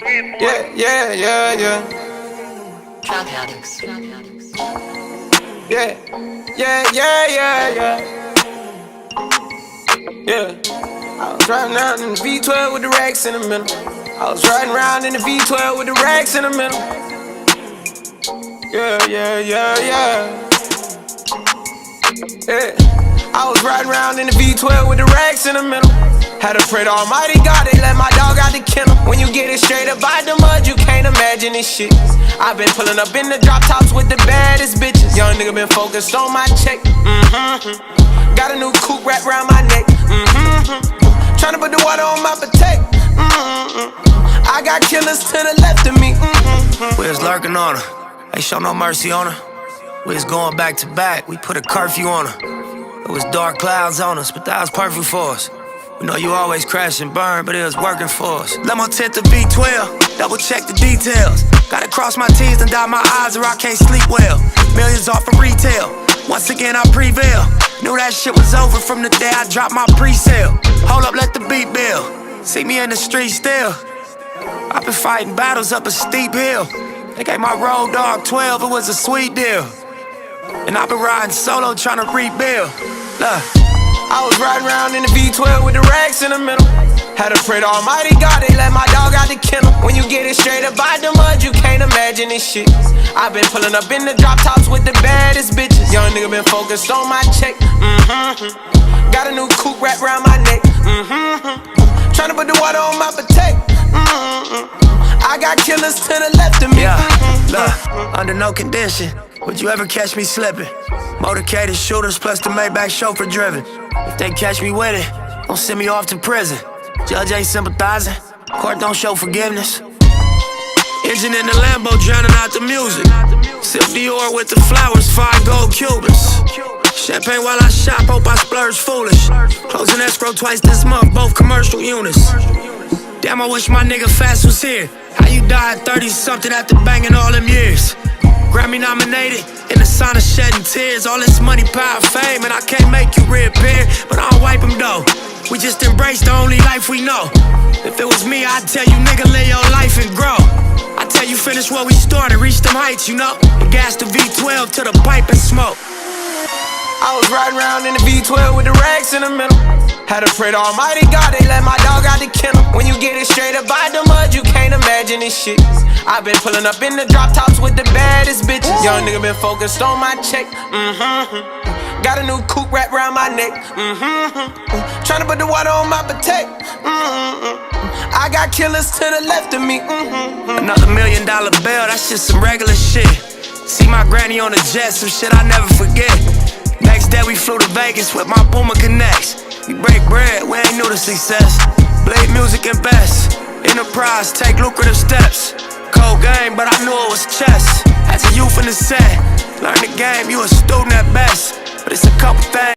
Yeah, yeah, yeah, yeah. Drug addicts. Yeah, yeah, yeah, yeah, yeah. Yeah. I was riding around in the V12 with the racks in the middle. I was riding around in the V12 with the racks in the middle. Yeah, yeah, yeah, yeah. Yeah. I was riding around in the V12 with the racks in the middle. Had to pray to Almighty God, they let my dog out the kennel. When you get it straight up out the mud, you can't imagine this shit. I been pulling up in the drop tops with the baddest bitches. Young nigga been focused on my check. Got a new coupe wrapped around my neck. Tryna put the water on my potato. I got killers to the left of me. We was lurking on her, ain't show no mercy on her. We was going back to back, we put a curfew on her. It was dark clouds on us, but that was perfect for us. We know you always crash and burn, but it was working for us. Let my tent to V12, double check the details. Gotta cross my T's and dot my I's or I can't sleep well. Millions off of retail, once again I prevail. Knew that shit was over from the day I dropped my pre-sale. Hold up, let the beat build. See me in the street still. I've been fighting battles up a steep hill. They gave my road dog 12, it was a sweet deal. And I've been riding solo trying to rebuild. Look. I was riding around in the V12 with the racks in the middle. Had to pray to Almighty God, they let my dog out the kennel. When you get it straight up out the mud, you can't imagine this shit. I been pulling up in the drop tops with the baddest bitches. Young nigga been focused on my check. Got a new coupe wrapped around my neck. Tryna put the water on my potato. I got killers to the left of me. Yeah, look, under no condition would you ever catch me slipping. Motorcaded shooters plus the Maybach chauffeur driven. If they catch me with it, don't send me off to prison. Judge ain't sympathizing, court don't show forgiveness. Engine in the Lambo drowning out the music. Sip Dior with the flowers, 5 gold Cubans. Champagne while I shop, hope I splurge foolish. Closing escrow twice this month, both commercial units. Damn, I wish my nigga Fast was here. How you died 30-something after banging all them years? Grammy nominated, in the sauna shedding tears. All this money, power, fame, and I can't make you reappear. But I don't wipe them though, we just embrace the only life we know. If it was me, I'd tell you nigga live your life and grow. I tell you finish where we started, reach them heights, you know. And gas the V12 to the pipe and smoke. I was riding around in the V12 with the racks in the middle. Had to pray to Almighty God, they let my dog out the kennel. When you get it straight up out the mud, you can't imagine this shit. I been pulling up in the drop tops with the baddest bitches. Young nigga been focused on my check. Got a new coupe wrapped around my neck. Tryna put the water on my potato. I got killers to the left of me. Another $1 million bill, that's just some regular shit. See my granny on the jet, some shit I never forget. Next day we flew to Vegas with my Puma Connects. We break bread, we ain't new to success. Blade music and best. Enterprise, take lucrative steps. Cold game, but I knew it was chess. As a youth in the set, learn the game, you a student at best. But it's a couple things